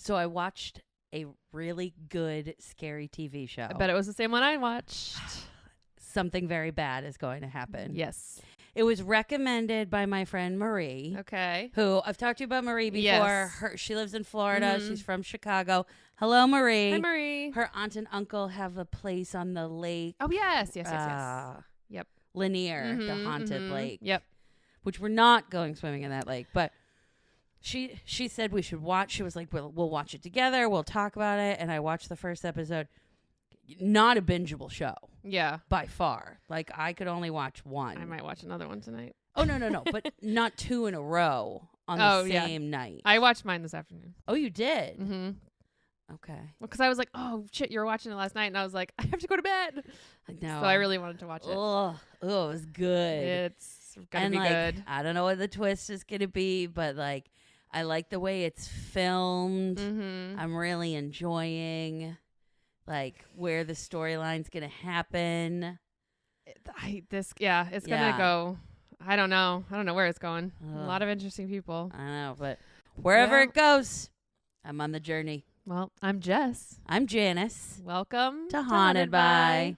So I watched a really good scary TV show. I bet it was the same one I watched. Something very bad is going to happen. Yes. It was recommended by my friend Marie. Okay. Who I've talked to you about Marie before. Yes. She lives in Florida. She's from Chicago. Hello, Marie. Hi, Marie. Her aunt and uncle have a place on the lake. Oh, yes. Yes. Yep. Lanier, the haunted lake. Yep. Which we're not going swimming in that lake, but she said we should watch. She was like, we'll watch it together. We'll talk about it. And I watched the first episode. Not a bingeable show. Yeah. By far. Like, I could only watch one. I might watch another one tonight. Oh, no. But not two in a row on the same night. I watched mine this afternoon. Oh, you did? Mm-hmm. Okay. Well, because I was like, oh, shit, you were watching it last night. And I was like, I have to go to bed. I know. So I really wanted to watch it. Oh, it was good. It's going to be good. I don't know what the twist is going to be, but, like, I like the way it's filmed. Mm-hmm. I'm really enjoying, like, where the storyline's going to happen. It's going to go. I don't know where it's going. Ugh. A lot of interesting people. I know, but wherever it goes, I'm on the journey. Well, I'm Jess. I'm Janice. Welcome to Haunted by.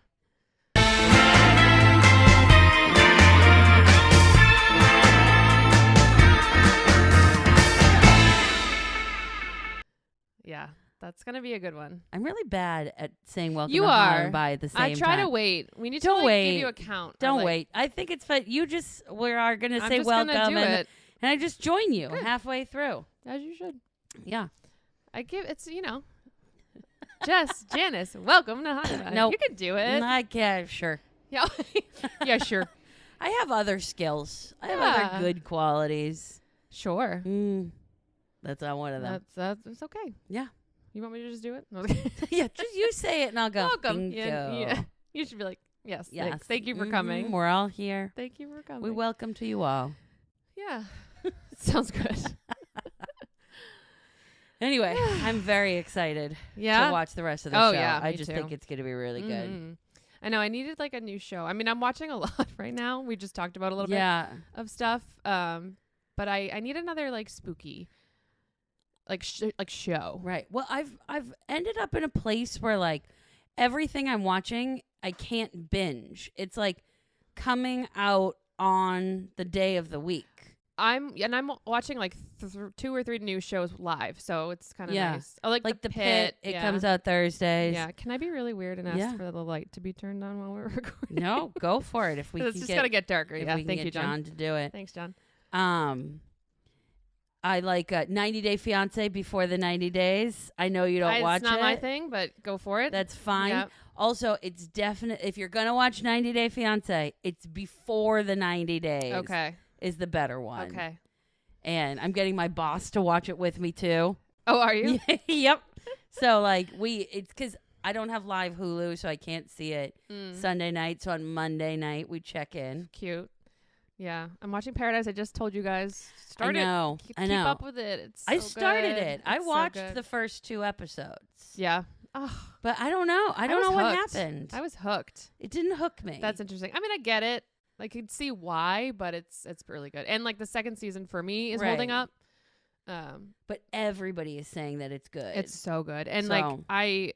Yeah, that's going to be a good one. I'm really bad at saying welcome you to are. Haunted by at the same time. I try to wait. We need Don't to wait. give you a count. Don't wait. I think it's fun. We are going to say just welcome gonna do it. and I just join you Good. halfway through. As you should. Yeah. Janice, welcome to Haunted by. Nope. You can do it. I can, sure. Yeah, yeah, sure. I have other skills. I have Yeah. other good qualities. Sure. That's not one of them. That's okay. Yeah. You want me to just do it? Yeah, just you say it and I'll go. Welcome. Thank Yeah. you. You should be like, yes. Yes. Thanks. Thank you for coming. We're all here. Thank you for coming. We welcome to you all. Yeah. Sounds good. Anyway, I'm very excited Yeah. to watch the rest of the Oh, show. yeah, I me just too. think it's going to be really good. Mhm. I know. I needed like a new show. I mean, I'm watching a lot right now. We just talked about a little Yeah. bit of stuff. But I need another like spooky, like show. Right. Well, I've ended up in a place where like everything I'm watching, I can't binge. It's like coming out on the day of the week. I'm watching like 2 or 3 new shows live, so it's kind of nice. I like the Pit. It comes out Thursdays. Yeah. Can I be really weird and ask for the light to be turned on while we're recording? No, go for it. If we It's can just get, gonna get darker. if Yeah. we can Thank get you, John. to do it. Thanks, John. I like 90 Day Fiance before the 90 days. I know you don't watch it. It's not my thing, but go for it. That's fine. Yep. Also, it's definite. If you're going to watch 90 Day Fiance, it's before the 90 days. Okay. Is the better one. Okay. And I'm getting my boss to watch it with me too. Oh, are you? Yep. So like it's because I don't have live Hulu, so I can't see it Sunday night. So on Monday night, we check in. Cute. Yeah. I'm watching Paradise. I just told you guys. Start I know. it. I know. Keep up with it. It's I so started good. it. I It's so watched good. the first 2 episodes. Yeah. Oh, But I don't know. I don't know was what hooked. happened. I was hooked. It didn't hook me. That's interesting. I mean, I get it. I could see why, but it's really good. And like the second season for me is holding Right. up. But everybody is saying that it's good. It's so good. And So- like I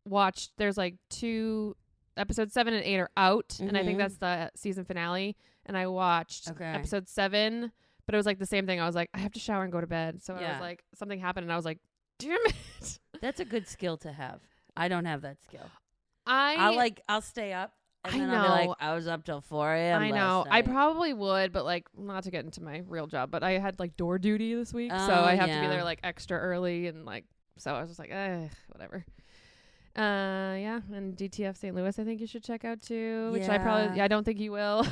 watched, there's like 2 episodes 7 and 8 are out, and I think Mhm. that's the season finale. And I watched episode 7, but it was like the same thing. I was like, I have to shower and go to bed. So I Yeah. was like, something happened, and I was like, damn it. That's a good skill to have. I don't have that skill. I I'll stay up and I then I'll be like, know. I was up till 4 a.m. I know. last I night. probably would, but like not to get into my real job, but I had like door duty this week, so Oh, I have to be yeah. there like extra early, and like so I was just like, whatever. Yeah, and DTF St. Louis I think you should check out too, which I don't think you will.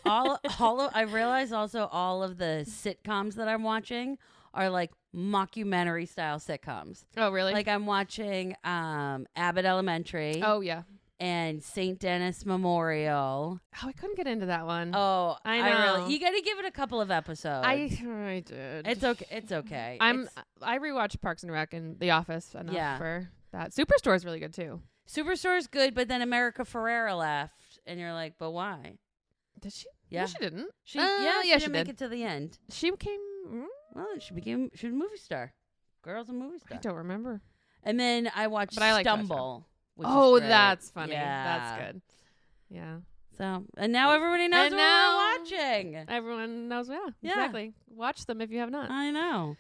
I realize also all of the sitcoms that I'm watching are like mockumentary style sitcoms. Oh, really? Like I'm watching Abbott Elementary oh, yeah. and St. Dennis Memorial. Oh, I couldn't get into that one. Oh, I know. you got to give it a couple of episodes. I did. It's okay. It's okay. I rewatched Parks and Rec and The Office enough for that. Superstore is really good too. Superstore is good, but then America Ferrera left, and you're like, but why? Did she? Yeah, No, she didn't. She yeah, didn't she make did. it to the end. She came. Well, she was a movie star. Girls and Movie I Star. don't remember. And then I watched Stumble. Which is great. That's funny. Yeah. That's good. Yeah. So, and now everybody knows what we're watching. Everyone knows. Yeah, exactly. Watch them if you have not. I know.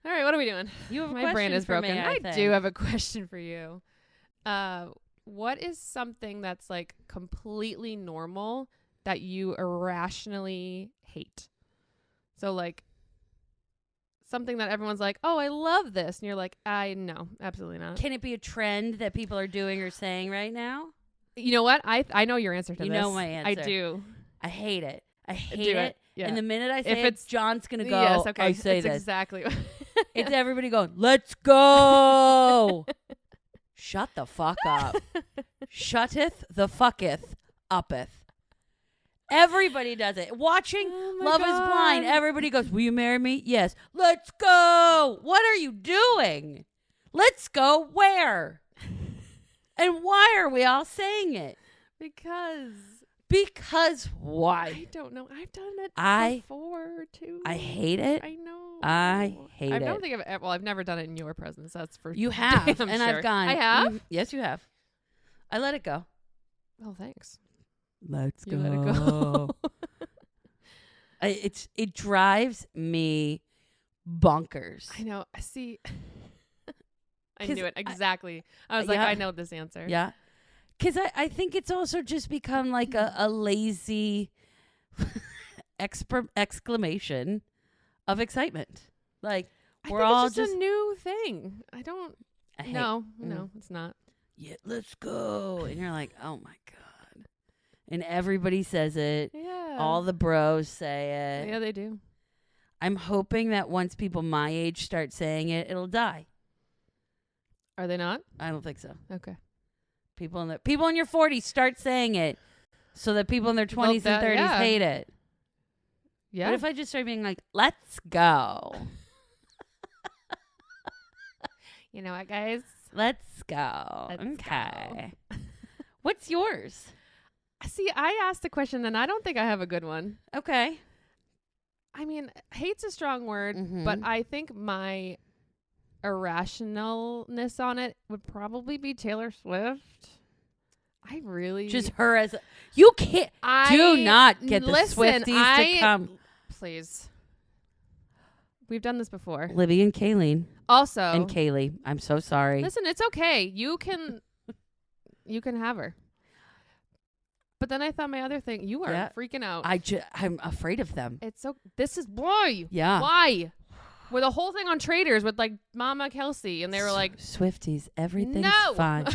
All right, what are we doing? You have a My question brain is for broken. me, I think. do have a question for you. What is something that's like completely normal that you irrationally hate? So like something that everyone's like, oh, I love this. And you're like, no, absolutely not. Can it be a trend that people are doing or saying right now? You know what? I know your answer to this. You know my answer. I do. I hate it. I hate it. Yeah. And the minute I say it's John's going to go, yes, okay. I say it's this. Exactly. It's everybody going, let's go. Shut the fuck up. Shutteth the fucketh uppeth. Everybody does it. Watching Love is Blind, everybody goes, will you marry me? Yes. Let's go. What are you doing? Let's go where? And why are we all saying it? Because why? I don't know. I've done it before too. I hate it. I know. I hate it. I don't think I've never done it in your presence. That's for you have, damn and sure. I've gone. I have. Yes, you have. I let it go. Oh, thanks. Let's go. Let it go. It drives me bonkers. I know. I see. I knew it exactly. I was like, I know this answer. Yeah. Because I think it's also just become like a lazy exclamation of excitement. Like, we're all just a new thing. No, it's not. Yeah, let's go. And you're like, oh my God. And everybody says it. Yeah. All the bros say it. Yeah, they do. I'm hoping that once people my age start saying it, it'll die. Are they not? I don't think so. Okay. People in your 40s start saying it so that people in their 20s and 30s hate it. Yeah. What if I just start being like, let's go? You know what, guys? Let's go. Okay. What's yours? See, I asked a question and I don't think I have a good one. Okay. I mean, hate's a strong word, but I think my irrationalness on it would probably be Taylor Swift. I really just her as you can't do not get the Swifties to come. Please. We've done this before. Libby and Kayleen. Also. And Kaylee. I'm so sorry. Listen, it's okay. You can have her. But then I thought my other thing, you are freaking out. I'm afraid of them. This is why. Yeah. Why? With a whole thing on Traders with like Mama Kelsey, and they were like, Swifties, everything's fine.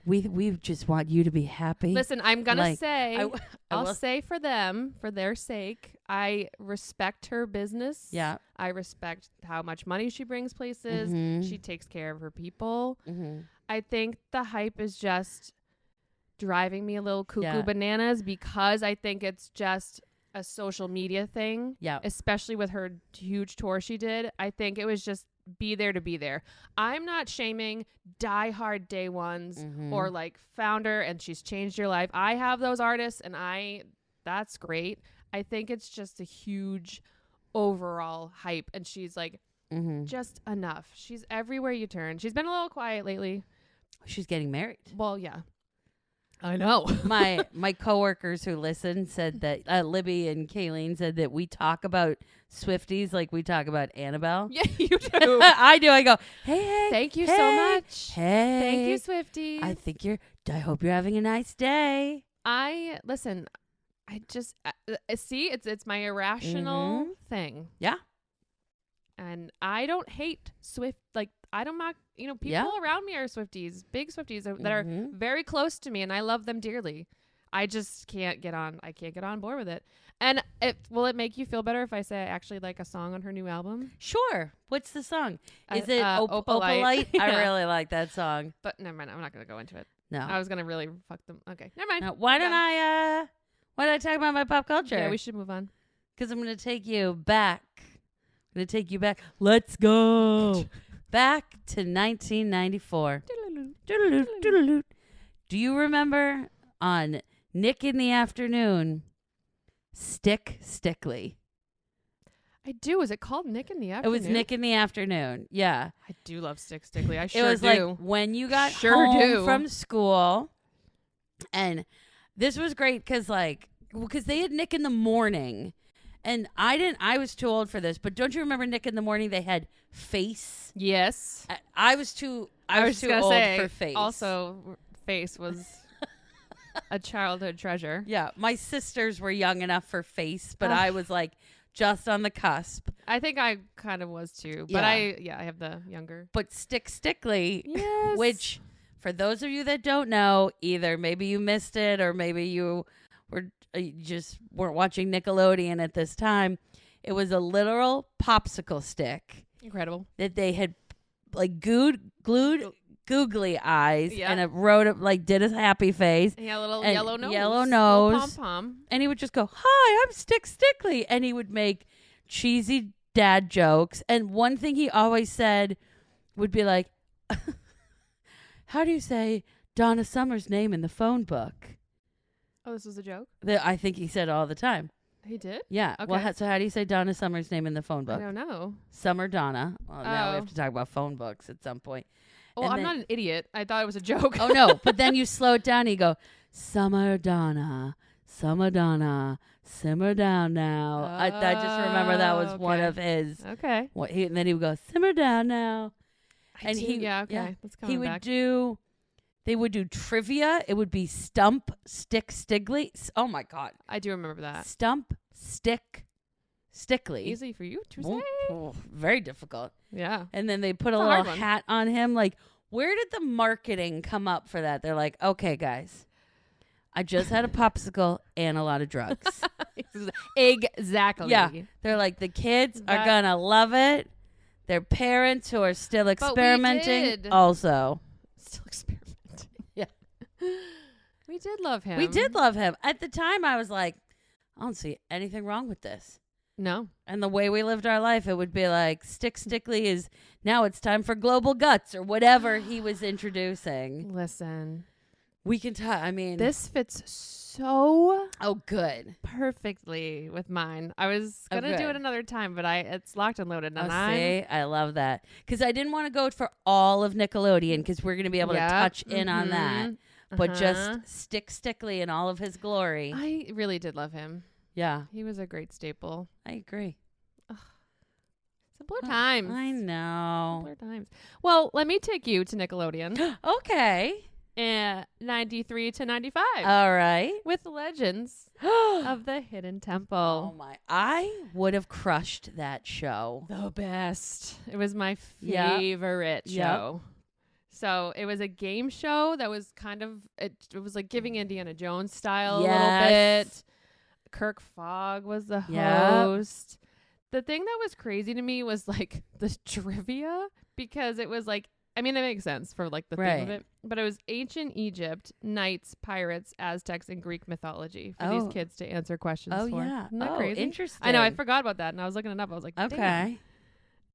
we just want you to be happy. Listen, I'm gonna say, I'll say for them, for their sake, I respect her business. Yeah. I respect how much money she brings places. She takes care of her people. I think the hype is just driving me a little cuckoo bananas because I think it's just a social media thing. Yeah. Especially with her huge tour she did. I think it was just be there to be there. I'm not shaming diehard day ones or like founder and she's changed your life. I have those artists and that's great. I think it's just a huge overall hype and she's like just enough. She's everywhere you turn. She's been a little quiet lately. She's getting married. Well, yeah. I know. my coworkers who listen said that Libby and Kayleen said that we talk about Swifties like we talk about Annabelle. Yeah, you do. I do. I go, hey, thank you so much. Hey, thank you, Swifties. I hope you're having a nice day. Listen. I just see it's my irrational thing. Yeah. And I don't hate Swift. Like I don't mock. You know, people around me are Swifties, big Swifties that are very close to me, and I love them dearly. I just can't get on. I can't get on board with it. And will it make you feel better if I say I actually like a song on her new album? Sure. What's the song? Is it Opalite? Yeah. I really like that song. But never mind. I'm not going to go into it. No. I was going to really fuck them. Okay. Never mind. No, why did I talk about my pop culture? Yeah, we should move on. Because I'm going to take you back. Let's go. Back to 1994. Do you remember on Nick in the Afternoon, Stickly? I do. Is it called Nick in the It Afternoon? was Nick in the Afternoon. Yeah. I do love Stick Stickly. I It sure was do. like when you got Sure home do. from school. And this was great because they had Nick in the Morning. And I was too old for this, but don't you remember Nick in the Morning? They had Face. Yes. I was too old for Face. Also, Face was a childhood treasure. Yeah, my sisters were young enough for Face, but I was like just on the cusp. I think I kind of was too, but I have the younger. But Stick Stickly, Yes. which for those of you that don't know, either maybe you missed it or maybe you were just weren't watching Nickelodeon at this time. It was a literal popsicle stick. Incredible. That they had like glued googly eyes Yeah. and it wrote it like did a happy face. Yeah, a little And yellow nose. yellow Little nose. pom-pom. And he would just go, "Hi, I'm Stick Stickly," and he would make cheesy dad jokes. And one thing he always said would be like, "How do you say Donna Summer's name in the phone book?" Oh, this was a joke? I think he said it all the time. He did? Yeah. Okay. Well, so how do you say Donna Summer's name in the phone I book? don't know. Summer Donna. Well, now we Oh. have to talk about phone books at some point. Well, And I'm then- not an idiot. I thought it was a joke. Oh, no. But then you slow it down and you go, Summer Donna, simmer down now. I just remember that was one okay. of his. Okay. And then he would go, simmer down now. And yeah, okay. That's coming He would back. they would do trivia. It would be Stump, Stick, Stiggly. Oh, my God. I do remember that. Stump, Stick, Stickly. Easy for you to Oh, say. oh, very difficult. Yeah. And then they put It's a a hard little one. hat on him. Like, where did the marketing come up for that? They're like, okay, guys, I just had a popsicle and a lot of drugs. Exactly. Yeah. They're like, the kids are That- going to love it. Their parents who are still experimenting did. also. Still experimenting. Yeah. We did love him. We did love him. At the time, I was like, I don't see anything wrong with this. No. And the way we lived our life, it would be like Stick Stickly is now it's time for global guts or whatever he was introducing. Listen. We can tell. I mean, This fits so oh, good. perfectly with mine. I was going to do good. it another time, but it's locked and loaded. And See, I love that because I didn't want to go for all of Nickelodeon because we're going to be able to touch in on that, but just Stick Stickly in all of his glory. I really did love him. Yeah, He was a great staple. I agree. Simpler times. I know. Simpler times. Well, let me take you to Nickelodeon. Okay. 93 to 95. All right. With Legends Oh of the Hidden Temple. my! I would have crushed that show. The best. It was my Yeah. favorite Yep. show. So it was a game show that was kind of, it was like giving Indiana Jones style a little Yes. bit. Kirk Fogg was the Yep. host. The thing that was crazy to me was like the trivia because it was like, I mean, it makes sense for like the theme of Right. it, but it was ancient Egypt, knights, pirates, Aztecs, and Greek mythology for Oh. these kids to answer questions Oh for. yeah. Isn't that Oh, crazy? interesting. I know, I forgot about that and I was looking it up. I was like, damn. Okay.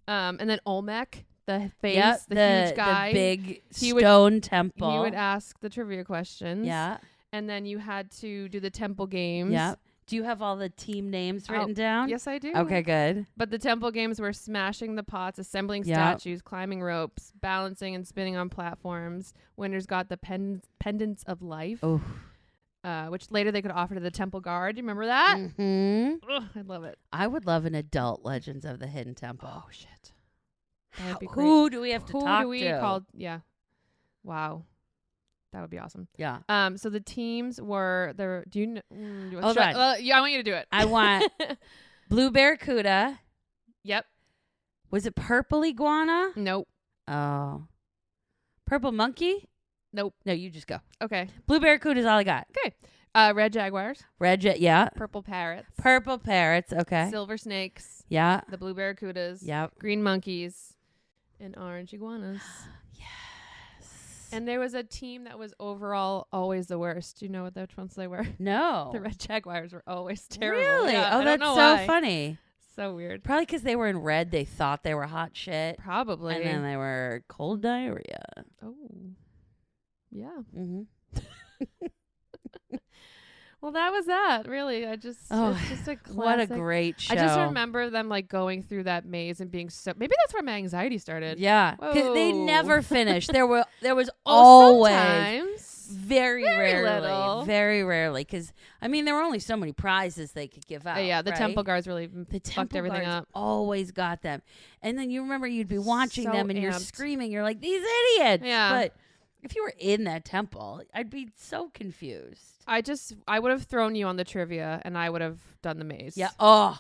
And then Olmec, the face, Yep, the huge guy. the big He would- stone temple. He would ask the trivia questions. Yeah. And then you had to do the temple games. Yeah. Do you have all the team names Oh, written down? Yes, I do. Okay, good. But the temple games were smashing the pots, assembling Yep. statues, climbing ropes, balancing and spinning on platforms. Winners got the pendants of life, Oh. which later they could offer to the temple guard. Do you remember that? Mm-hmm. Ugh, I love it. I would love an adult Legends of the Hidden Temple. Oh, shit. That would be great. Who do we have to Who talk do we to? call? Yeah. Wow. That would be awesome. Yeah. So the teams were there. Do you know? Hold on. Yeah, I want you to do it. I want Blue Barracuda. Yep. Was it Purple Iguana? Nope. Oh. Purple Monkey? Nope. No, you just go. Okay. Blue Barracuda is all I got. Okay. Red jaguars, Red Jet, yeah. purple parrots, Purple Parrots, okay. silver snakes, Yeah. the blue barracudas, Yep. green monkeys, and orange iguanas. Yes. And there was a team that was overall always the worst. Do you know which ones they were? No. The red jaguars were always terrible. Really? Yeah, Oh, I don't that's know so why. funny. So weird. Probably because they were in red, they thought they were hot shit. Probably. And then they were cold diarrhea. Oh. Yeah. Mm-hmm. Well, that was that. Really, it's just a classic. What a great show. I just remember them like going through that maze and being so. Maybe that's where my anxiety started. Yeah, 'cause they Whoa. never finished. There was always sometimes very little. rarely. Because I mean, there were only so many prizes they could give out. Yeah, the right? temple guards really The fucked temple everything guards up. always got them. And then you remember you'd be watching So them and you're amped. screaming. You're like, these idiots. Yeah. But if you were in that temple, I'd be so confused. I would have thrown you on the trivia and I would have done the maze. Yeah. Oh.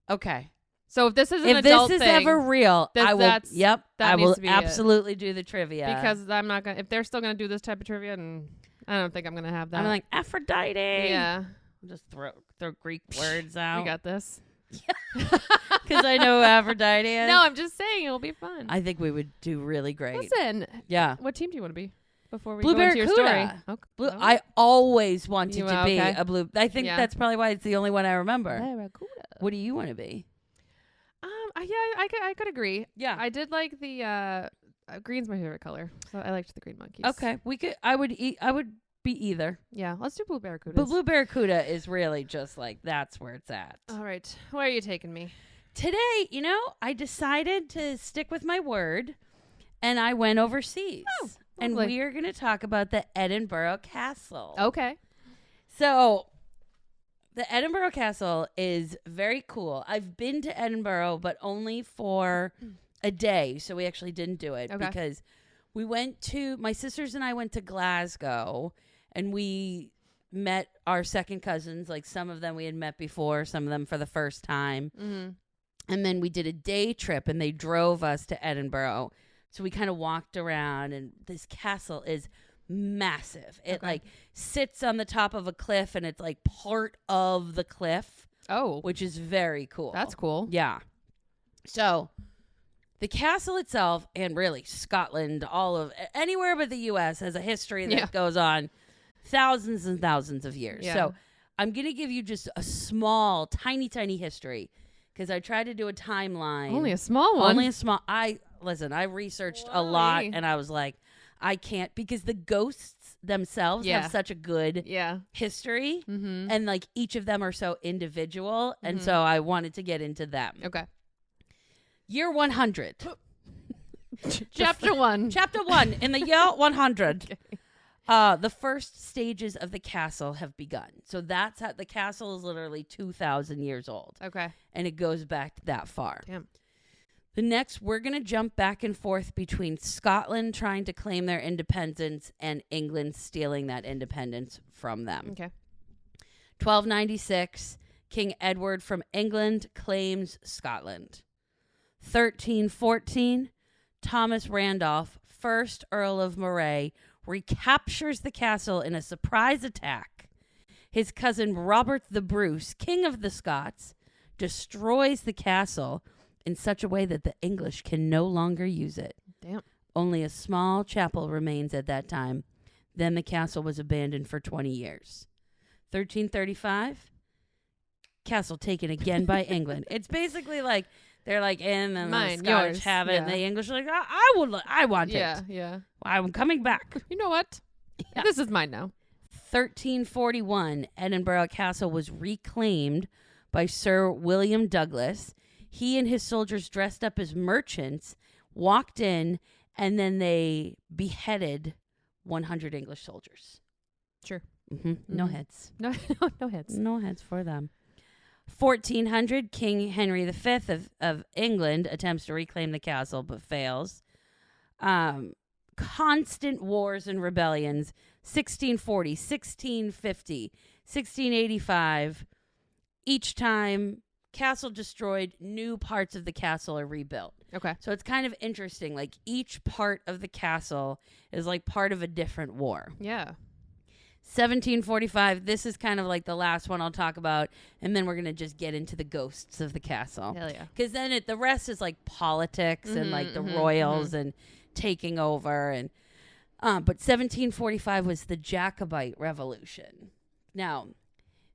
Okay. So if this is an If adult this is thing, ever real, I will. that I needs will to be it. absolutely do the trivia. because I'm not gonna. If they're still gonna do this type of trivia, and I don't think I'm gonna have that. I'm like Aphrodite. yeah, Just throw Greek words out. we got this. Because I know who Aphrodite is. No, I'm just saying it'll be fun. I think we would do really great. Listen, Yeah. what team do you want to be before we Blue go into your Barracuda. story? Okay. Blue, I always wanted You, to be okay. a blue. I think Yeah. that's probably why it's the only one I remember. Barracuda. What do you want to be? I could agree. Yeah. I did like the green's my favorite color, so I liked the green monkeys. Okay. We could. I would be either. Yeah, let's do blue barracudas. But Blue Barracuda is really just like that's where it's at. All right, where are you taking me? Today, I decided to stick with my word, and I went overseas. Oh, and lovely. we are going to talk about the Edinburgh Castle. Okay. So, the Edinburgh Castle is very cool. I've been to Edinburgh, but only for a day. So, we actually didn't do it because my sisters and I went to Glasgow, and we met our second cousins. Like, some of them we had met before, some of them for the first time. Mm-hmm. And then we did a day trip, and they drove us to Edinburgh. So we kind of walked around, and this castle is massive. It like sits on the top of a cliff, and it's like part of the cliff. Oh, Which is very cool. that's cool. Yeah. So the castle itself, and really Scotland, anywhere but the U.S. has a history that goes on thousands and thousands of years. Yeah. So I'm going to give you just a small, tiny tiny because I tried to do a timeline. Only a small one. Only a small. I researched a lot, and I was like, I can't, because the ghosts themselves have such a good history, and like each of them are so individual, and so I wanted to get into them. Okay. Year 100. Chapter 1. Chapter 1 in the year 100. The first stages of the castle have begun. So that's how the castle is literally 2,000 years old. Okay. And it goes back that far. Damn. The next, we're going to jump back and forth between Scotland trying to claim their independence and England stealing that independence from them. Okay. 1296, King Edward from England claims Scotland. 1314, Thomas Randolph, 1st Earl of Moray, recaptures the castle in a surprise attack. His cousin Robert the Bruce, King of the Scots, destroys the castle in such a way that the English can no longer use it. Damn. Only a small chapel remains at that time. Then the castle was abandoned for 20 years. 1335, castle taken again by England. It's basically like they're like in, and Mine, the Scottish yours, have it, and the English are like, I want it. Yeah. I'm coming back. You know what? Yeah. This is mine now. 1341, Edinburgh Castle was reclaimed by Sir William Douglas. He and his soldiers dressed up as merchants, walked in, and then they beheaded 100 English soldiers. Sure. No heads. No heads. No heads for them. 1400, King Henry V of England attempts to reclaim the castle but fails. Constant wars and rebellions. 1640, 1650, 1685. Each time, castle destroyed, new parts of the castle are rebuilt. Okay. So it's kind of interesting. Like each part of the castle is like part of a different war. Yeah. 1745, this is kind of like the last one I'll talk about, and then we're going to just get into the ghosts of the castle. Hell yeah. Because then the rest is like politics and like the royals and taking over. And but 1745 was the Jacobite Revolution. Now,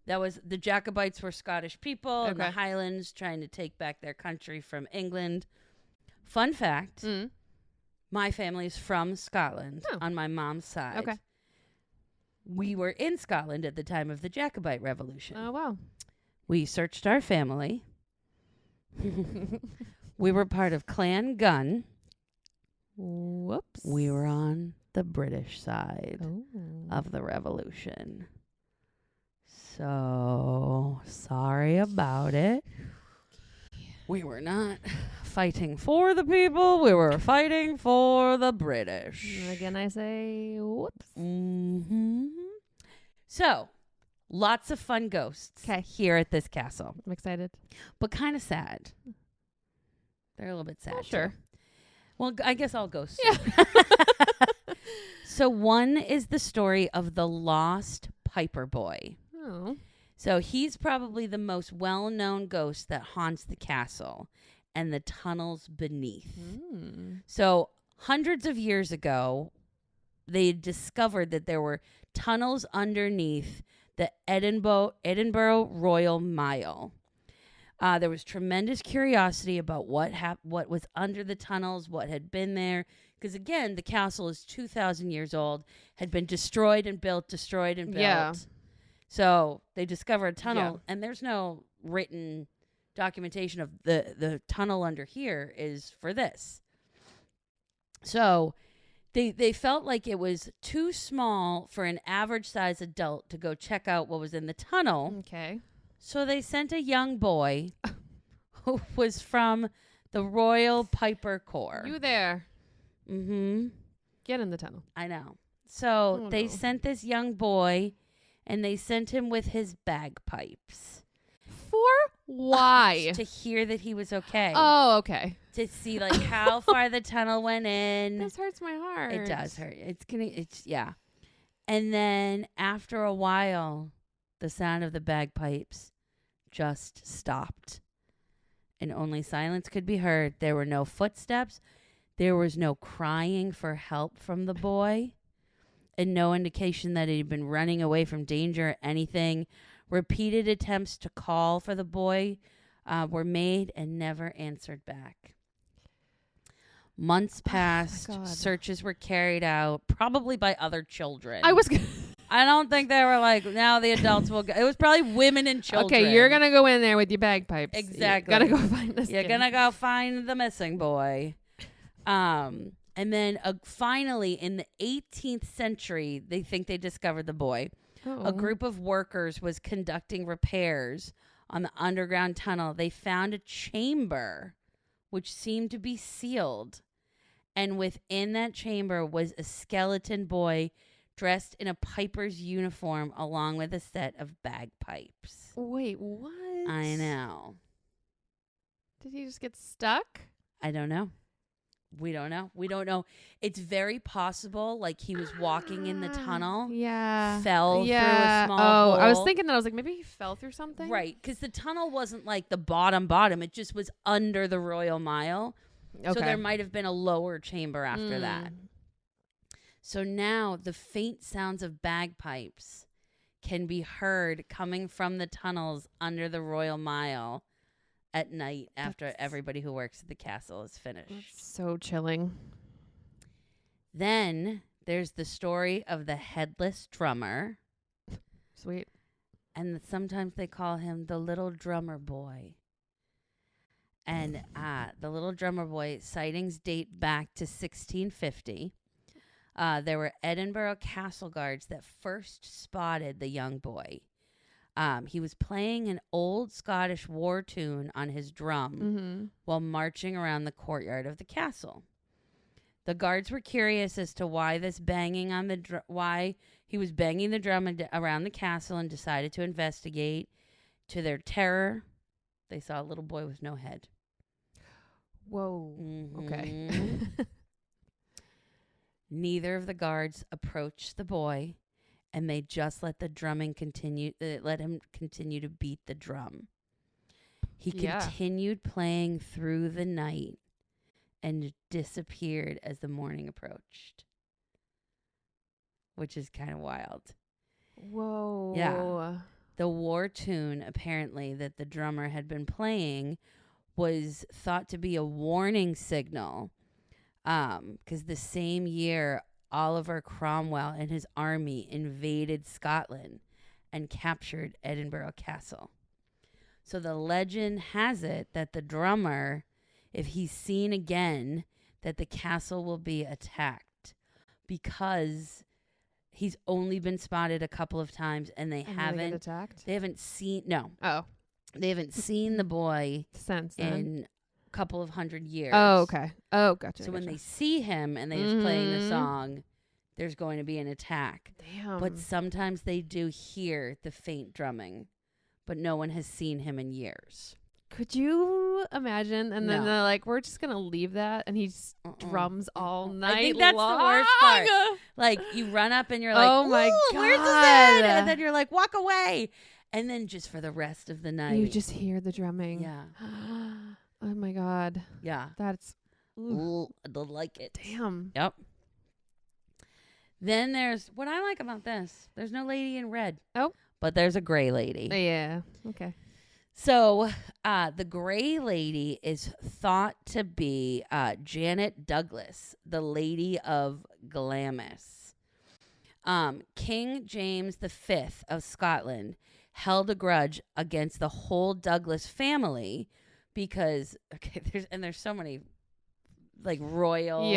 the Jacobites were Scottish people in the Highlands trying to take back their country from England. Fun fact, my family's from Scotland on my mom's side. Okay. we were in Scotland at the time of the Jacobite Revolution. Oh, wow. We searched our family. We were part of Clan Gun. Whoops. We were on the British side Oh. of the revolution. So, sorry about it. We were not fighting for the people. We were fighting for the British. Again, I say, whoops. Mm-hmm. So, lots of fun ghosts 'Kay. here at this castle, I'm excited. but kind of sad. They're a little bit sad. Oh, sure. too. Well, I guess all ghosts. Yeah. So, one is the story of the lost Piper Boy. Oh. So he's probably the most well-known ghost that haunts the castle and the tunnels beneath. Mm. So hundreds of years ago, they discovered that there were tunnels underneath the Edinburgh Royal Mile. There was tremendous curiosity about what was under the tunnels, what had been there. Because again, the castle is 2,000 years old, had been destroyed and built, destroyed and built. Yeah. So they discovered a tunnel, Yeah. and there's no written documentation of the tunnel under here is for this. So they felt like it was too small for an average size adult to go check out what was in the tunnel. Okay. So they sent a young boy who was from the Royal Piper Corps. You there. Mm-hmm. Get in the tunnel. I know. So Oh, they no. sent this young boy, and they sent him with his bagpipes. For why? To hear that he was okay. Oh, okay. To see like how far the tunnel went in. This hurts my heart. It does hurt. Yeah. And then after a while, the sound of the bagpipes just stopped. And only silence could be heard. There were no footsteps. There was no crying for help from the boy. And no indication that he'd been running away from danger or anything. Repeated attempts to call for the boy were made and never answered back. Months passed. God. Searches were carried out, probably by other children. I don't think they were like, now the adults will go. It was probably women and children. Okay, you're going to go in there with your bagpipes. Exactly. You got to go find this You're kid. going to go find the missing boy. And then finally, in the 18th century, they think they discovered the boy. Oh. A group of workers was conducting repairs on the underground tunnel. They found a chamber which seemed to be sealed. And within that chamber was a skeleton boy dressed in a piper's uniform along with a set of bagpipes. Wait, what? I know. Did he just get stuck? I don't know. We don't know. It's very possible like he was walking in the tunnel. Yeah. Fell through a small hole. I was thinking that. I was like, maybe he fell through something. Right, because the tunnel wasn't like the bottom. It just was under the Royal Mile. Okay. So there might have been a lower chamber after that. So now the faint sounds of bagpipes can be heard coming from the tunnels under the Royal Mile at night after everybody who works at the castle is finished. That's so chilling. Then there's the story of the Headless drummer. Sweet. And sometimes they call him the Little Drummer Boy. And the Little Drummer Boy sightings date back to 1650. There were Edinburgh castle guards that first spotted the young boy. He was playing an old Scottish war tune on his drum while marching around the courtyard of the castle. The guards were curious as to why why he was banging the drum around the castle and decided to investigate. To their terror, they saw a little boy with no head. Whoa. Okay. Neither of the guards approached the boy, and they just let the drumming continue. Let him continue to beat the drum. He continued playing through the night and disappeared as the morning approached, which is kind of wild. Whoa. Yeah. The war tune, apparently, that the drummer had been playing was thought to be a warning signal, because the same year Oliver Cromwell and his army invaded Scotland and captured Edinburgh Castle. So the legend has it that the drummer, if he's seen again, that the castle will be attacked, because he's only been spotted a couple of times and they haven't attacked. They haven't seen they haven't seen the boy since then. in a couple of 100 years. Oh, okay. Oh, gotcha. So when they see him and they're just playing the song, there's going to be an attack. Damn. But sometimes they do hear the faint drumming, but no one has seen him in years. Could you imagine? And then No. they're like, we're just going to leave that. And he just drums all night I think that's long. the worst part. Like, you run up and you're like, Oh my "Ooh, where's his God." head?" And then you're like, walk away. And then just for the rest of the night. You just hear the drumming. Yeah. Oh my God. Yeah. That's. Ooh, I don't like it. Damn. Yep. Then there's, what I like about this, there's no lady in red. Oh. But there's a gray lady. Yeah. Okay. So the gray lady is thought to be Janet Douglas, the Lady of Glamis. King James V of Scotland held a grudge against the whole Douglas family because, there's so many, like, royal,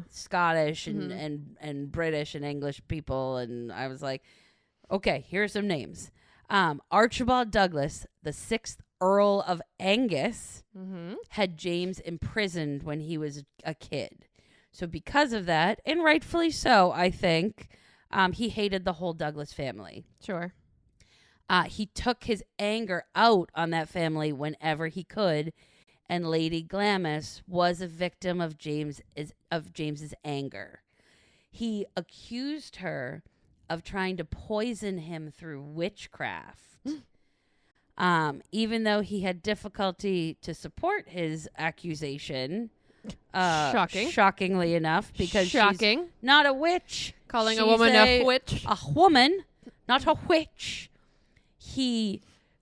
Scottish and British and English people, and I was like, okay, here are some names. Archibald Douglas, the 6th Earl of Angus, had James imprisoned when he was a kid. So because of that, and rightfully so, I think, he hated the whole Douglas family. Sure. He took his anger out on that family whenever he could, and Lady Glamis was a victim of James's anger. He accused her of trying to poison him through witchcraft. Even though he had difficulty to support his accusation. Shockingly enough, because she's not a witch. Calling She's a woman a witch. A woman, not a witch.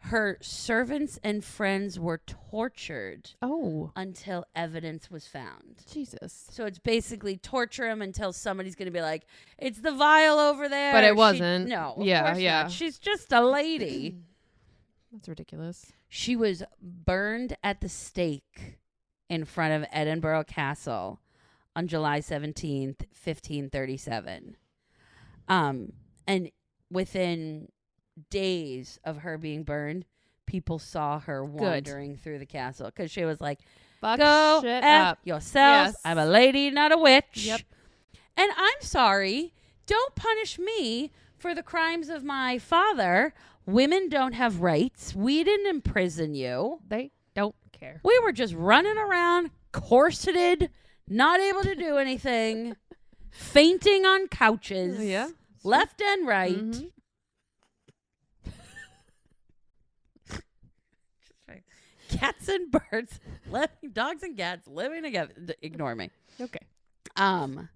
Her servants and friends were tortured until evidence was found. Jesus. So it's basically torture him until somebody's going to be like, it's the vial over there. But it wasn't. No, of course not. She's just a lady. That's ridiculous. She was burned at the stake in front of Edinburgh Castle on July 17th, 1537. And within days of her being burned, people saw her wandering through the castle because she was like, Fuck go shit F up. yourselves. Yes. I'm a lady, not a witch. Yep. And I'm sorry. Don't punish me for the crimes of my father. Women don't have rights. We didn't imprison you. They don't care. We were just running around, corseted, not able to do anything, fainting on couches, left and right. Mm-hmm. Cats and birds, dogs and cats living together. Ignore me. Okay. What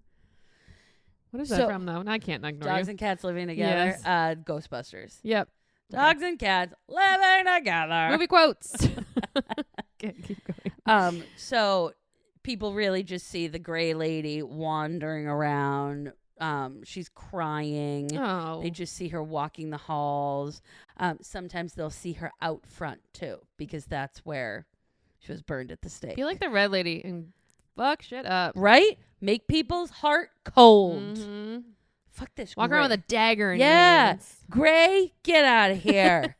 is that from, though? I can't ignore dogs you. and cats living together. Yes. Ghostbusters. Yep. Dogs and cats living together. Movie quotes. Okay, keep going. So people really just see the gray lady wandering around. She's crying. Oh. They just see her walking the halls. Sometimes they'll see her out front too, because that's where she was burned at the stake. I feel like the red lady and fuck shit up. Right? Make people's heart cold. Mm-hmm. Fuck this. Walk Gray. around with a dagger in your Yeah. hands. Gray, get out of here.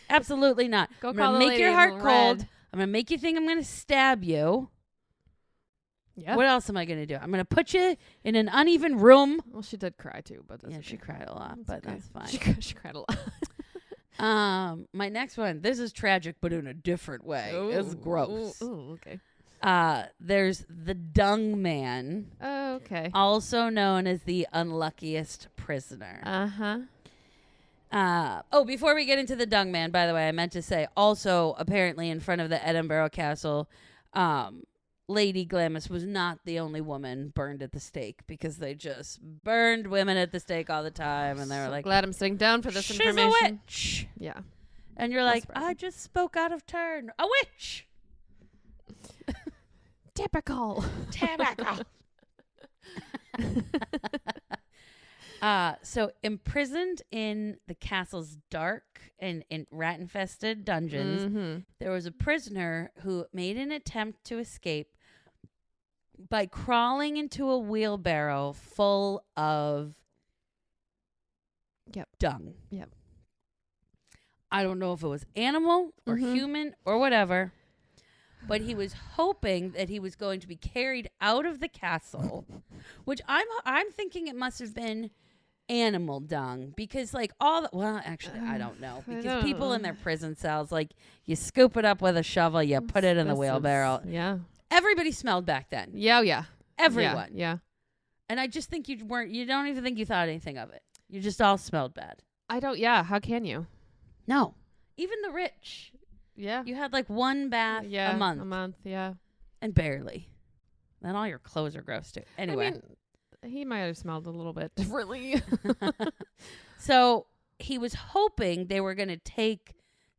Absolutely not. Go I'm call gonna the make lady your in heart red. cold. I'm going to make you think I'm going to stab you. Yeah. What else am I going to do? I'm going to put you in an uneven room. Well, she did cry too, but that's okay. She cried a lot, but that's fine. She cried a lot. My next one. This is tragic, but in a different way. It's gross. Ooh, okay. There's the Dung Man. Oh, okay. Also known as the unluckiest prisoner. Before we get into the Dung Man, by the way, I meant to say also apparently in front of the Edinburgh Castle, Lady Glamis was not the only woman burned at the stake, because they just burned women at the stake all the time, and they were like, glad I'm sitting down for this she's information. a witch. Yeah. And you're like, I just spoke out of turn. A witch. Typical. So imprisoned in the castle's dark and rat-infested dungeons, there was a prisoner who made an attempt to escape by crawling into a wheelbarrow full of dung. Yep. I don't know if it was animal or human or whatever, but he was hoping that he was going to be carried out of the castle, which I'm thinking it must have been animal dung, because like actually I don't know, because people in their prison cells, like, you scoop it up with a shovel, you put it in the wheelbarrow. Everybody smelled back then. Yeah. Everyone. Yeah. And I just think you don't even think you thought anything of it. You just all smelled bad. How can you? No. Even the rich. Yeah. You had like one bath a month. Yeah. And barely. Then all your clothes are gross too. Anyway. I mean, he might have smelled a little bit differently. So he was hoping they were going to take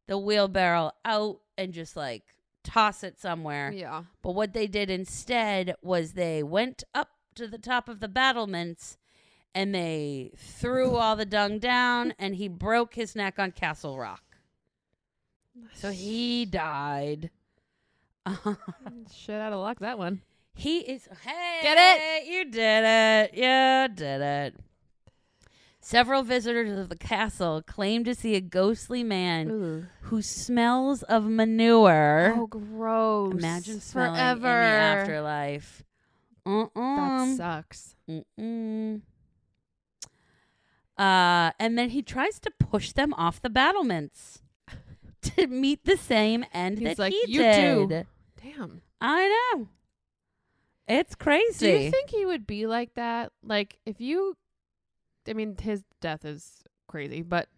the wheelbarrow out and just like toss it somewhere. Yeah. But what they did instead was they went up to the top of the battlements and they threw all the dung down, and he broke his neck on Castle Rock. So he died. Shit out of luck, that one. He is... Hey! Get it? You did it. You did it. Several visitors of the castle claim to see a ghostly man who smells of manure. Oh, gross. Imagine smelling forever in the afterlife. That sucks. And then he tries to push them off the battlements to meet the same end He's that like, he you did. do. Damn. I know. It's crazy. Do you think he would be like that? Like, if you... I mean, his death is crazy, but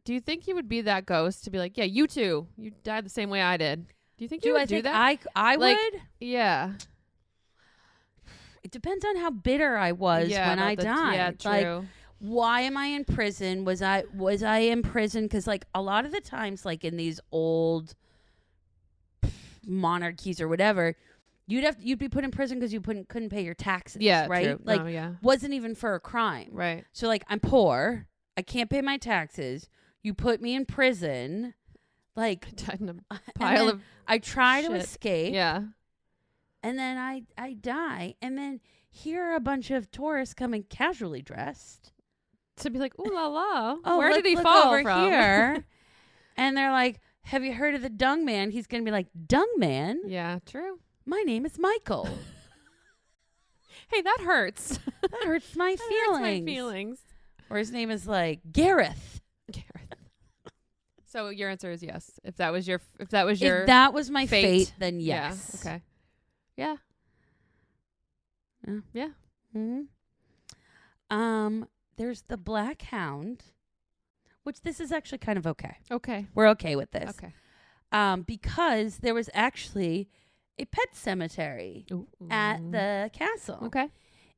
do you think he would be that ghost to be like, yeah, you too. You died the same way I did. Do you think you would do that? I like, would? Yeah. It depends on how bitter I was when I died. Yeah, true. Like, why am I in prison? Was I in prison? Because, like, a lot of the times, like, in these old monarchies or whatever, you'd be put in prison because you couldn't pay your taxes. Yeah, right. True. Like, no, yeah. wasn't even for a crime. Right. So, like, I'm poor. I can't pay my taxes. You put me in prison. Like, Died in a pile of I try to shit. escape. Yeah. And then I die. And then here are a bunch of tourists coming casually dressed. To be like, ooh la la. Oh, where did he look fall over from? here? And they're like, have you heard of the Dung Man? He's going to be like, Dung Man? Yeah, true. My name is Michael. Hey, that hurts. That hurts my That feelings. hurts my feelings. Or his name is like Gareth. Gareth. So your answer is yes. If that was your If that was my fate, then Yeah. yes. Okay. Yeah. Yeah. Mm-hmm. There's the Black Hound, which this is actually kind of okay. Okay. We're okay with this. Okay. Because there was actually a pet cemetery at the castle. Okay.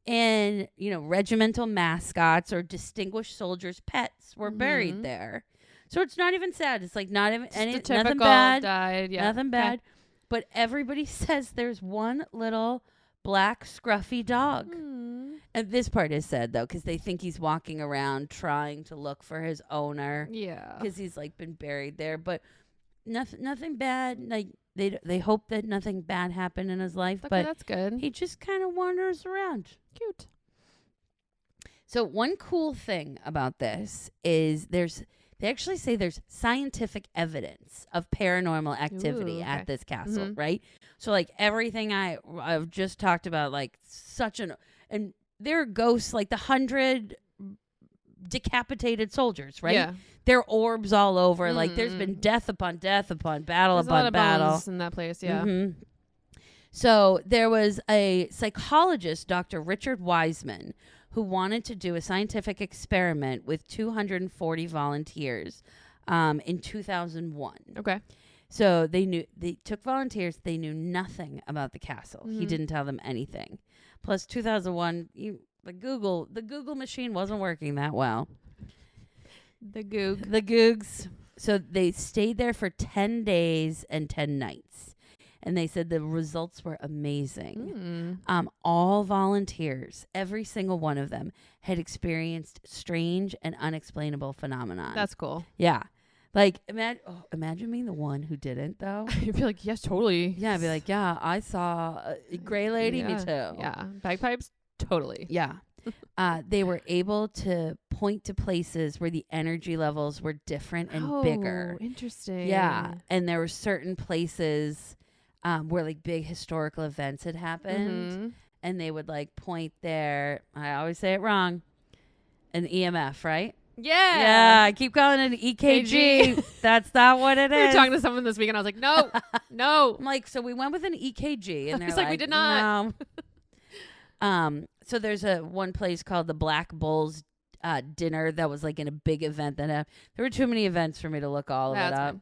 And, regimental mascots or distinguished soldiers' pets were buried there. So it's not even sad. It's like not even nothing bad. Died. Yeah. Nothing bad. But everybody says there's one little black scruffy dog. And this part is sad, though, because they think he's walking around trying to look for his owner. Yeah. Because he's, like, been buried there. But nothing bad. Like, they hope that nothing bad happened in his life. Okay, but that's good. he just kind of wanders around. Cute. So one cool thing about this is they actually say there's scientific evidence of paranormal activity at this castle, right? So, like, everything I've just talked about, like, and there are ghosts, like the 100 decapitated soldiers, right? Yeah. There are orbs all over. Like, there's been death upon death upon battle There's upon a lot of battle. bones in that place, yeah. Mm-hmm. So there was a psychologist, Dr. Richard Wiseman, who wanted to do a scientific experiment with 240 volunteers in 2001. Okay. So they took volunteers. They knew nothing about the castle. He didn't tell them anything. Plus, 2001, the Google machine wasn't working that well. The Goog. The Googs. So they stayed there for 10 days and 10 nights. and they said the results were amazing. Mm. All volunteers, every single one of them, had experienced strange and unexplainable phenomenon. That's cool. Yeah. Like, imagine being the one who didn't, though. You'd be like, yes, totally. Yeah, I'd be like, yeah, I saw a gray lady, me too. Yeah. Bagpipes, totally. Yeah. They were able to point to places where the energy levels were different and bigger. Interesting. Yeah. And there were certain places where like big historical events had happened. Mm-hmm. And they would like point there. I always say it wrong. An EMF, right? Yeah. Yeah. I keep calling it an EKG. That's not what it We were is. talking to someone this week and I was like, no, no. I'm like, so we went with an EKG. And they're He's like, we did not. No. So there's one place called the Black Bulls dinner that was like in a big event that there were too many events for me to look all of it up. Fine.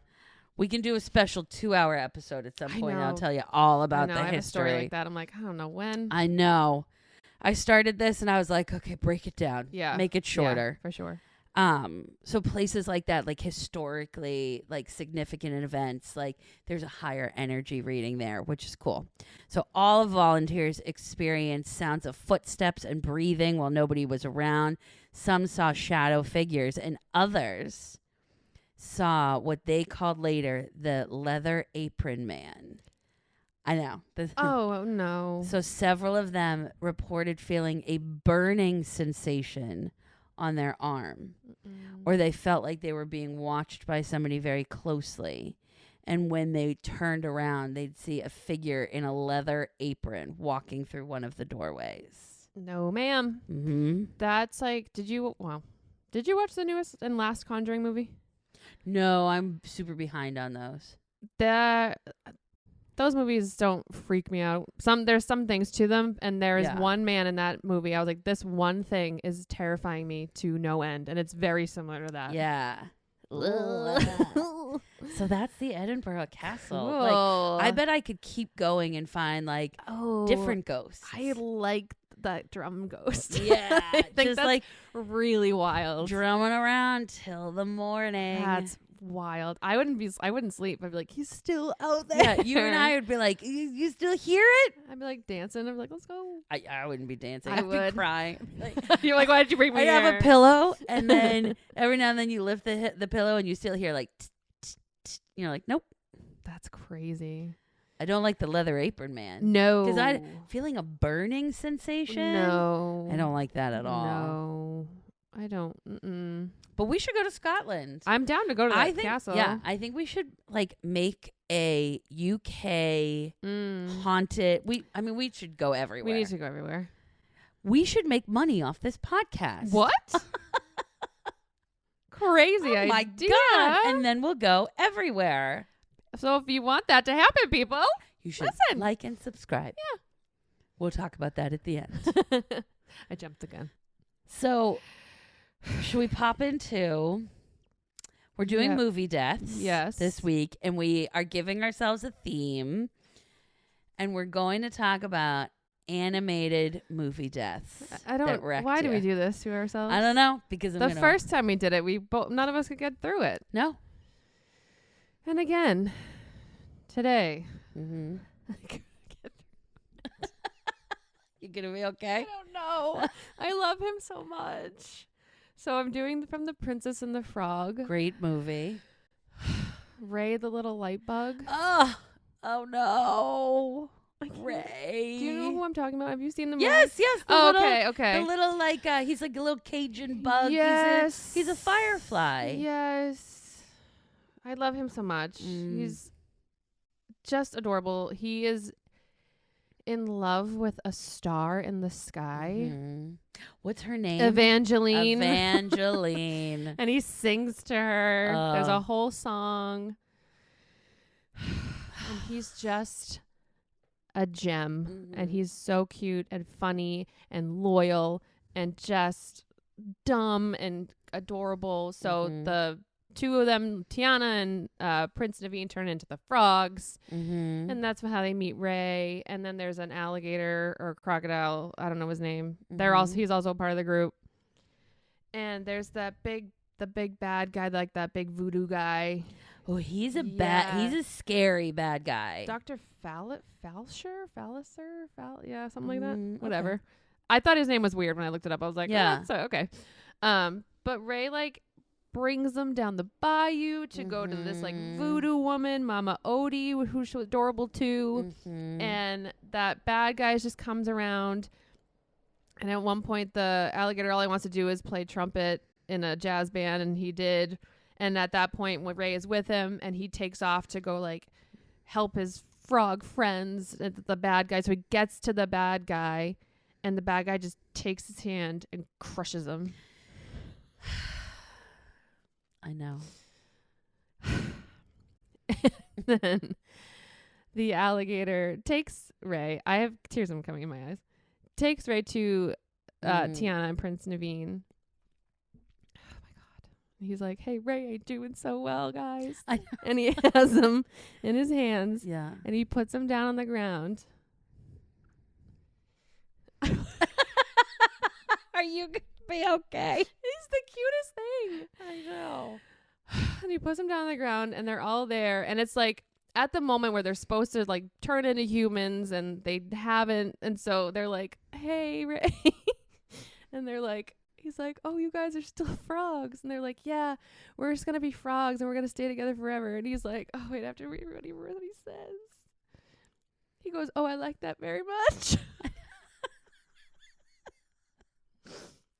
We can do a special 2-hour episode at some I point. And I'll know. tell you all about the I have history. a story like that. I'm like, I don't know when. I know. I started this and I was like, okay, break it down. Yeah. Make it shorter. Yeah, for sure. So places like that, like historically, like significant events, like there's a higher energy reading there, which is cool. So all of volunteers experienced sounds of footsteps and breathing while nobody was around. Some saw shadow figures and others saw what they called later the leather apron man. I know. Oh, no. So several of them reported feeling a burning sensation on their arm, or they felt like they were being watched by somebody very closely. And when they turned around, they'd see a figure in a leather apron walking through one of the doorways. No, ma'am. Mm-hmm. That's like, did you watch the newest and last Conjuring movie? No, I'm super behind on those. Those movies don't freak me out. There's some things to them, and there is Yeah. one man in that movie. I was like, this one thing is terrifying me to no end, and it's very similar to that. Yeah. Ugh. So that's the Edinburgh Castle. Cool. Like, I bet I could keep going and find like different ghosts. I like that drum ghost. Yeah, I think just that's like really wild. drumming around till the morning. That's wild. I wouldn't sleep. I'd be like, he's still out there. Yeah, you and I would be like, you still hear it? I'd be like dancing. I'd be like, let's go. I wouldn't be dancing. I I'd would. be crying. Like, You're like, why did you bring me I here? have a pillow, and then every now and then you lift the pillow, and you still hear like, you're like, nope. That's crazy. I don't like the leather apron man. No. Because I feeling a burning sensation. No. I don't like that at all. No. I don't. Mm-mm. But we should go to Scotland. I'm down to go to that castle. Yeah, I think we should like make a UK haunted. We should go everywhere. We need to go everywhere. We should make money off this podcast. What? Crazy Oh idea. my god! And then we'll go everywhere. So if you want that to happen, people, You should listen. like and subscribe. Yeah. We'll talk about that at the end. I jumped the gun. So, should we pop into? We're doing Yeah. movie deaths. Yes. This week, and we are giving ourselves a theme, and we're going to talk about animated movie deaths. I that don't. wrecked Why do we you. do this to ourselves? I don't know because The first time we did it, none of us could get through it. no. And again, today. Mm-hmm. You gonna be I okay? don't know. I love him so much. So I'm doing from The Princess and the Frog. Great movie. Ray the little light bug. Oh no, Ray. Do you know who I'm talking about? Have you seen the movie? Yes. The Oh, little, okay. The little like he's like a little Cajun bug. Yes. He's a firefly. Yes. I love him so much. Mm. He's just adorable. He is in love with a star in the sky. Mhm. What's her name? Evangeline. Evangeline. And he sings to her. There's a whole song. And he's just a gem. And he's so cute and funny and loyal and just dumb and adorable. So the two of them, Tiana and Prince Naveen, turn into the frogs. Mm-hmm. And that's how they meet Ray. And then there's an alligator or crocodile. I don't know his name. Mhm. He's also part of the group. And there's that big the big bad guy, like that big voodoo guy. Oh, he's a Yeah. he's a scary bad guy. Dr. Yeah, something like that. Okay. Whatever. I thought his name was weird when I looked it up. I was like, Yeah. so okay. But Ray like brings them down the bayou to go to this like voodoo woman, Mama Odie, who's adorable too. And that bad guy just comes around. And at one point, the alligator, all he wants to do is play trumpet in a jazz band, and he did. And at that point, when Ray is with him, and he takes off to go like help his frog friends, the bad guy. So he gets to the bad guy, and the bad guy just takes his hand and crushes him. I know. Then the alligator takes Ray. I have tears coming in my eyes. Takes Ray to Tiana and Prince Naveen. Oh my God. He's like, hey, Ray, I'm doing so well, guys. And he has him in his hands. Yeah. And he puts him down on the ground. Are you going to be okay? He's the cutest thing. I know. And he puts him down on the ground, and they're all there. And it's like at the moment where they're supposed to like turn into humans, and they haven't. And so they're like, hey, Ray. And they're like, he's like, oh, you guys are still frogs. And they're like, yeah, we're just going to be frogs, and we're going to stay together forever. And he's like, oh, wait, I have to read what he says. He goes, oh, I like that very much.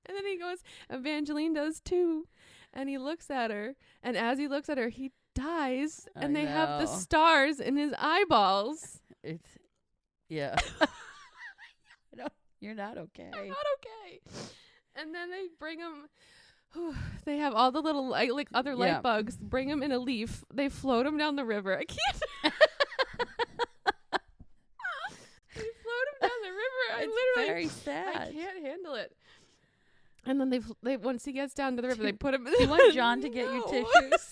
And then he goes, Evangeline does too. And he looks at her. And as he looks at her, he dies. And they have the stars in his eyeballs. Yeah. You're not okay. I'm not okay. And then they bring him. They have all the little like other light bugs. Bring him in a leaf. They float him down the river. I can't. They float him down the river. It's literally very sad. I can't handle it. And then they once he gets down to the river, they put him. Do you want John to get you tissues?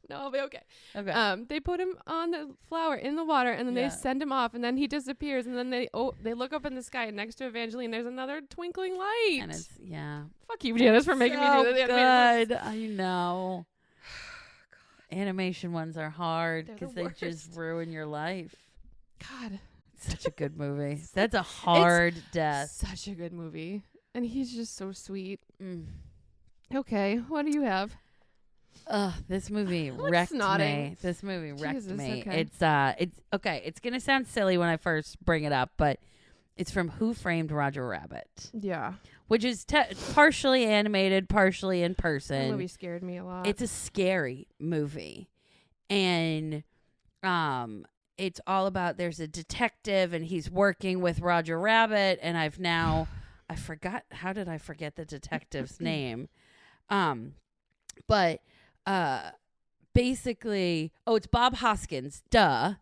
No, I'll be okay. Okay. They put him on the flower in the water, and then they send him off, and then he disappears, and then they look up in the sky, and next to Evangeline, there's another twinkling light. And it's Fuck you, Janice, for making me do that. Good. I know. Animation ones are hard because they just ruin your life. God, it's such a good movie. That's a hard death. Such a good movie, and he's just so sweet. Okay, what do you have? This movie wrecked me. This movie wrecked me. Okay. It's okay. It's gonna sound silly when I first bring it up, but it's from Who Framed Roger Rabbit? Yeah, which is partially animated, partially in person. The movie scared me a lot. It's a scary movie, and it's all about there's a detective and he's working with Roger Rabbit, and I forgot how did I forget the detective's name, but. Basically, it's Bob Hoskins, duh,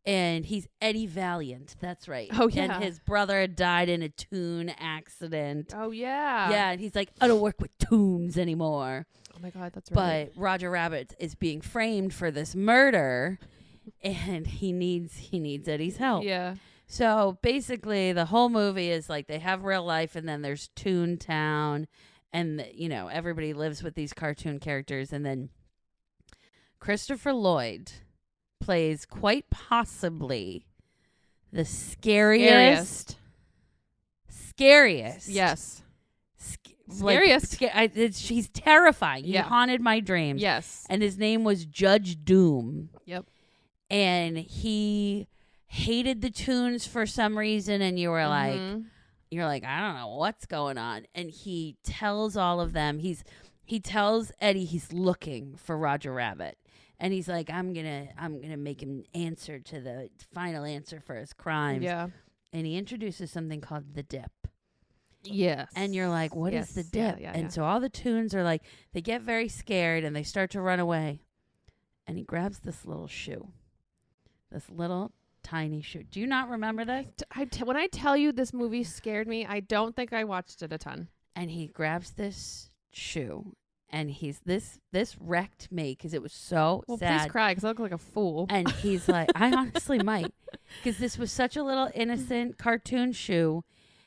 and he's Eddie Valiant. That's right. Oh yeah, and his brother had died in a tune accident. Oh yeah, yeah, and he's like, I don't work with tunes anymore. Oh my God, that's right. But Roger Rabbit is being framed for this murder, and he needs Eddie's help. Yeah. So basically, the whole movie is like they have real life, and then there's Toontown. And, everybody lives with these cartoon characters. And then Christopher Lloyd plays quite possibly the scariest. Yes. Scariest. He's terrifying. Yeah. He haunted my dreams. Yes. And his name was Judge Doom. Yep. And he hated the tunes for some reason. And you were like... You're like, I don't know what's going on. And he tells all of them, he tells Eddie he's looking for Roger Rabbit. And he's like, I'm gonna make him answer to the final answer for his crimes. Yeah. And he introduces something called the dip. Yes. And you're like, what is the dip? Yeah, so all the tunes are like, they get very scared and they start to run away. And he grabs this little shoe. This little tiny shoe. Do you not remember this? When I tell you this movie scared me, I don't think I watched it a ton. And he grabs this shoe, and he's this wrecked me because it was so sad. Please cry because I look like a fool. And he's like, I honestly might, because this was such a little innocent cartoon shoe,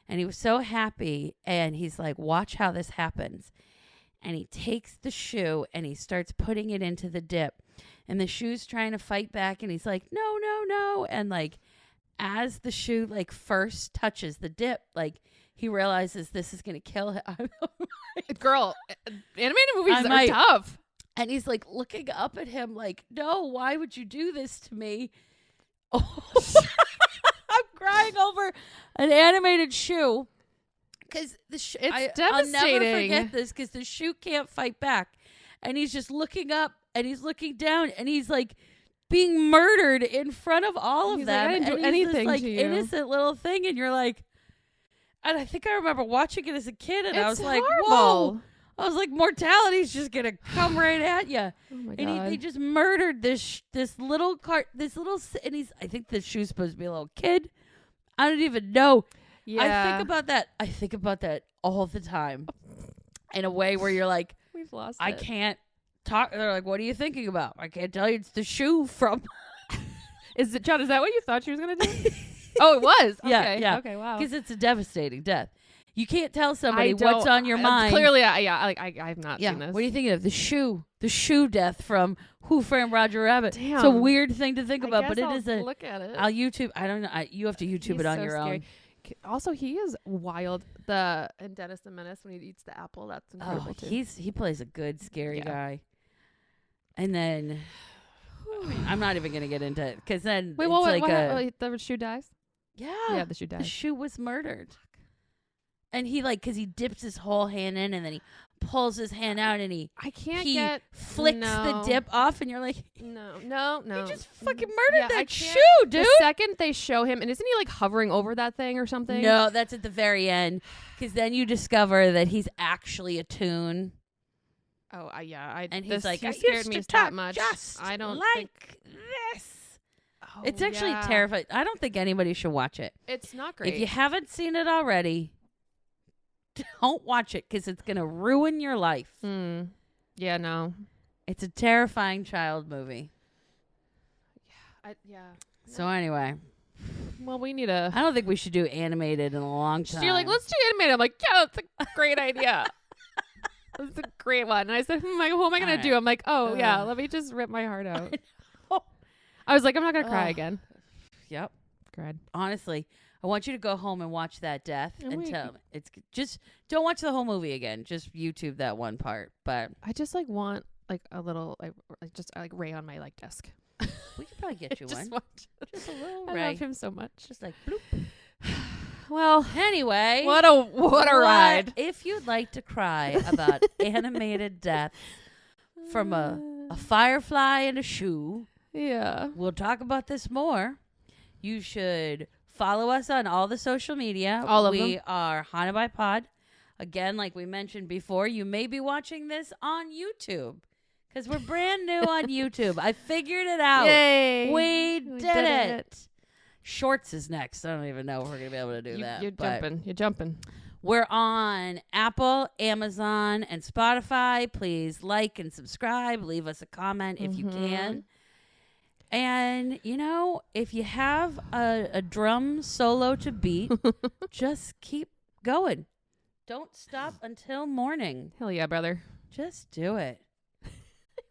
and he was so happy. And he's like, watch how this happens. and he takes the shoe and he starts putting it into the dip. And the shoe's trying to fight back, and he's like, no, no, no. And, like, as the shoe, like, first touches the dip, like, he realizes this is going to kill him. Girl, animated movies are tough. And he's, like, looking up at him like, no, why would you do this to me? Oh, I'm crying over an animated shoe. Because it's devastating. I'll never forget this because the shoe can't fight back. And he's just looking up and he's looking down and he's like being murdered in front of all of them. Like, I didn't do anything this, to you. Innocent little thing. And you're like, and I think I remember watching it as a kid and I was like, horrible. Whoa. I was like, mortality's just going to come right at you. Oh my and God. he just murdered this little cart, and I think the shoe's supposed to be a little kid. I don't even know. Yeah. I think about that all the time in a way where you're like, we've lost I it. can't talk. They're like, what are you thinking about? I can't tell you. It's the shoe from. Is it, John, is that what you thought she was going to do? Oh, it was? Okay. Yeah. Okay, wow. Because it's a devastating death. You can't tell somebody what's on your mind. Clearly, I have not seen this. What are you thinking of? The shoe death from Who Framed Roger Rabbit. Damn. It's a weird thing to think about, but I'll it is look at it. I'll YouTube. I don't know. You have to YouTube it on your own. Also, he is wild. In Dennis the Menace, when he eats the apple, that's incredible too. He plays a good scary guy. And then I'm not even gonna get into it because then wait, it's the shoe dies. Yeah, the shoe dies. The shoe was murdered. And he because he dips his whole hand in and then he pulls his hand out and he flicks the dip off and you're like, no. You just fucking murdered that shoe, dude. The second they show him, and isn't he like hovering over that thing or something? No, that's at the very end because then you discover that he's actually a tune. Oh, yeah. And he's like, he I scared used me to that talk much. just I don't like this. Oh, it's actually terrifying. I don't think anybody should watch it. It's not great. If you haven't seen it already, don't watch it because it's going to ruin your life. Yeah, no. It's a terrifying child movie. Yeah. So anyway. Well, we need a... I don't think we should do animated in a long time. You're like, let's do animated. I'm like, yeah, that's a great idea. That's a great one. And I said, what am I going to do? I'm like, yeah, let me just rip my heart out. I was like, I'm not going to cry again. Yep. Cried. Honestly, I want you to go home and watch that death and tell me. It's just don't watch the whole movie again. Just YouTube that one part. But I just like want like a little like Ray on my like desk. We could probably get you one. Just a little Ray. I love him so much. Just like bloop. Well, anyway, what a ride. If you'd like to cry about animated death from a firefly and a shoe, we'll talk about this more. You should follow us on all the social media. All of them. We are Haunted by Pod. Again, like we mentioned before, you may be watching this on YouTube because we're brand new on YouTube. I figured it out. Yay. We did it. Shorts is next. I don't even know if we're going to be able to do that. You're jumping. We're on Apple, Amazon, and Spotify. Please like and subscribe. Leave us a comment if you can. And, if you have a drum solo to beat, just keep going. Don't stop until morning. Hell yeah, brother. Just do it.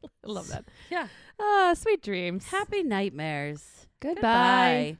I love that. Yeah. Sweet dreams. Happy nightmares. Goodbye.